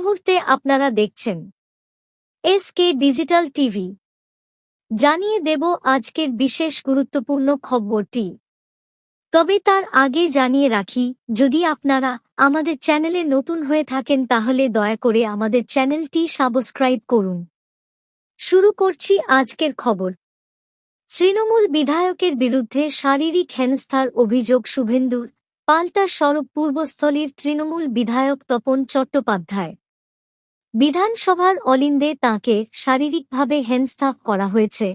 মুহূর্তে আপনারা দেখছেন এসকে ডিজিটাল টিভি। জানিয়ে দেব আজকের বিশেষ গুরুত্বপূর্ণ খবরটি। তবে তার আগে জানিয়ে রাখি, যদি আপনারা আমাদের চ্যানেলে নতুন হয়ে থাকেন তাহলে দয়া করে আমাদের চ্যানেলটি সাবস্ক্রাইব করুন। শুরু করছি আজকের খবর। তৃণমূল বিধায়কের বিরুদ্ধে শারীরিক হেনস্থার অভিযোগ শুভেন্দুর, পাল্টা সরব পূর্বস্থলীর তৃণমূল বিধায়ক তপন চট্টোপাধ্যায়। বিধানসভার অলিন্দে তাঁকে শারীরিকভাবে হেনস্থা করা হয়েছে।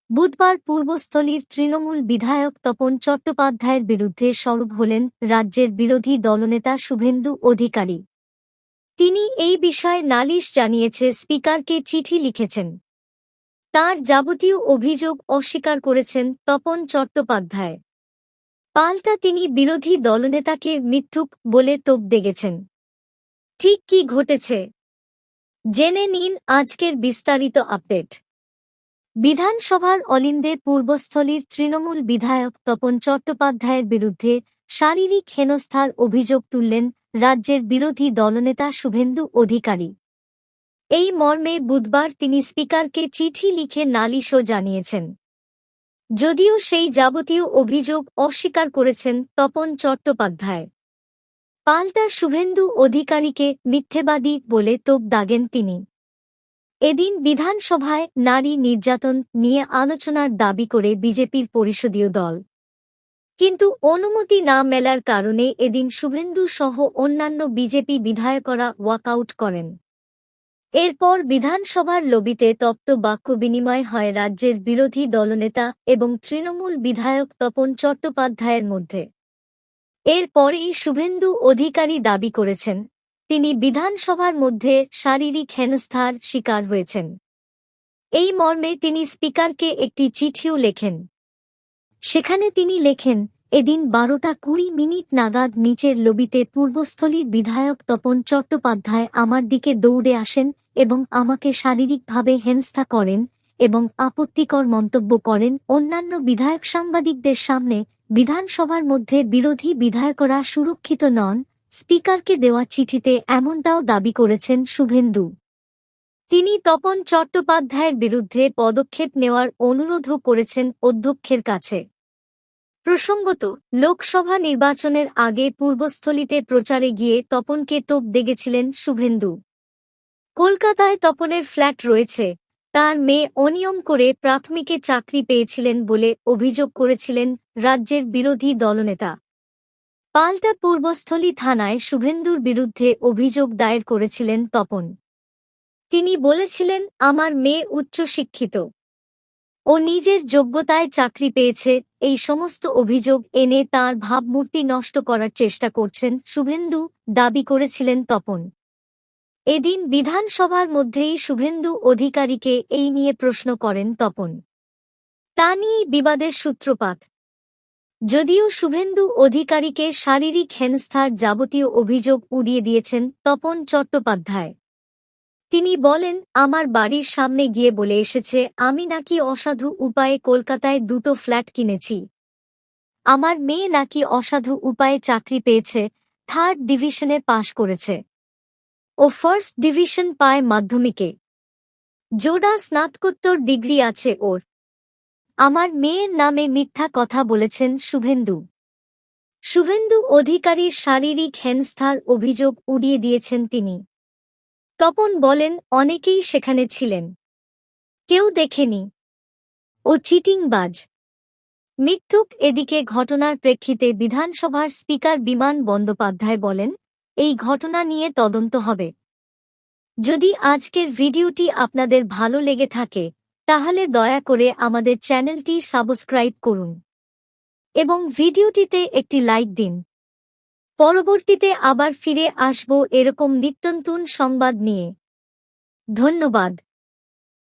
বুধবার পূর্বস্থলীর তৃণমূল বিধায়ক তপন চট্টোপাধ্যায়ের বিরুদ্ধে সরব হলেন রাজ্যের বিরোধী দলনেতা শুভেন্দু অধিকারী। তিনি এই বিষয়ে নালিশ জানিয়েছে স্পিকারকে চিঠি লিখেছেন। তার যাবতীয় অভিযোগ অস্বীকার করেছেন তপন চট্টোপাধ্যায়। পাল্টা তিনি বিরোধী দলনেতাকে মিথ্যুক বলে তোপ দেগেছেন। ঠিক কি ঘটেছে জেনে নিন আজকের বিস্তারিত আপডেট। বিধানসভার অলিন্দে পূর্বস্থলীর তৃণমূল বিধায়ক তপন চট্টোপাধ্যায়ের বিরুদ্ধে শারীরিক হেনস্থার অভিযোগ তুললেন রাজ্যের বিরোধী দলনেতা শুভেন্দু অধিকারী। এই মর্মে বুধবার তিনি স্পিকারকে চিঠি লিখে নালিশও জানিয়েছেন। যদিও সেই যাবতীয় অভিযোগ অস্বীকার করেছেন তপন চট্টোপাধ্যায়। পাল্টা শুভেন্দু অধিকারীকে মিথ্যেবাদী বলে তোপ দাগেন তিনি। এদিন বিধানসভায় নারী নির্যাতন নিয়ে আলোচনার দাবি করে বিজেপির পরিষদীয় দল, কিন্তু অনুমতি না মেলার কারণে এদিন শুভেন্দু সহ অন্যান্য বিজেপি বিধায়করা ওয়াকআউট করেন। এরপর বিধানসভার লবিতে তপ্ত বাক্য বিনিময় হয় রাজ্যের বিরোধী দলনেতা এবং তৃণমূল বিধায়ক তপন চট্টোপাধ্যায়ের মধ্যে। এরপরেই শুভেন্দু অধিকারী দাবি করেছেন, তিনি বিধানসভার মধ্যে শারীরিক হেনস্থার শিকার হয়েছেন। এই মর্মে তিনি স্পিকারকে একটি চিঠিও লেখেন। সেখানে তিনি লেখেন, এদিন 12:20 নাগাদ নিচের লবিতে পূর্বস্থলীর বিধায়ক তপন চট্টোপাধ্যায় আমার দিকে দৌড়ে আসেন এবং আমাকে শারীরিকভাবে হেনস্থা করেন এবং আপত্তিকর মন্তব্য করেন। অন্যান্য বিধায়ক সাংবাদিকদের সামনে বিধানসভার মধ্যে বিরোধী বিধায়করা সুরক্ষিত নন। স্পিকারকে দেওয়া চিঠিতে এমনটাও দাবি করেছেন শুভেন্দু। তিনি তপন চট্টোপাধ্যায়ের বিরুদ্ধে পদক্ষেপ নেওয়ার অনুরোধও করেছেন অধ্যক্ষের কাছে। প্রসঙ্গত, লোকসভা নির্বাচনের আগে পূর্বস্থলীতে প্রচারে গিয়ে তপনকে তোপ দেগেছিলেন শুভেন্দু। কলকাতায় তপনের ফ্ল্যাট রয়েছে, তার মেয়ে অনিয়ম করে প্রাথমিকে চাকরি পেয়েছিলেন বলে অভিযোগ করেছিলেন রাজ্যের বিরোধী দলনেতা। পাল্টা পূর্বস্থলী থানায় শুভেন্দুর বিরুদ্ধে অভিযোগ দায়ের করেছিলেন তপন। তিনি বলেছিলেন, আমার মেয়ে উচ্চশিক্ষিত, ও নিজের যোগ্যতায় চাকরি পেয়েছে। এই সমস্ত অভিযোগ এনে তাঁর ভাবমূর্তি নষ্ট করার চেষ্টা করছেন শুভেন্দু, দাবি করেছিলেন তপন। এদিন বিধানসভার মধ্যেই শুভেন্দু অধিকারীকে এই নিয়ে প্রশ্ন করেন তপন। তা নিয়েই বিবাদের সূত্রপাত। যদিও শুভেন্দু অধিকারীকে শারীরিক হেনস্থার যাবতীয় অভিযোগ উড়িয়ে দিয়েছেন তপন চট্টোপাধ্যায়। তিনি বলেন, আমার বাড়ির সামনে গিয়ে বলে এসেছে আমি নাকি অসাধু উপায়ে কলকাতায় 2টো ফ্ল্যাট কিনেছি। আমার মেয়ে নাকি অসাধু উপায়ে চাকরি পেয়েছে, 3rd ডিভিশনে পাশ করেছে। ও 1st ডিভিশন পায় মাধ্যমিকে। জোড়া স্নাতকোত্তর ডিগ্রি আছে ওর। আমার মেয়ের নামে মিথ্যা কথা বলেছেন শুভেন্দু। শুভেন্দু অধিকারীর শারীরিক হেনস্থার অভিযোগ উড়িয়ে দিয়েছেন তিনি। তপন বলেন, অনেকেই সেখানে ছিলেন, কেউ দেখেনি, ও চিটিংবাজ, মিথ্যুক। এদিকে ঘটনার প্রেক্ষিতে বিধানসভার স্পিকার বিমান বন্দ্যোপাধ্যায় বলেন, এই ঘটনা নিয়ে তদন্ত হবে। যদি আজকের ভিডিওটি আপনাদের ভালো লেগে থাকে তাহলে দয়া করে আমাদের চ্যানেলটি সাবস্ক্রাইব করুন এবং ভিডিওটিতে একটি লাইক দিন। পরবর্তীতে আবার ফিরে আসব এরকম নিত্যনতুন সংবাদ নিয়ে। ধন্যবাদ।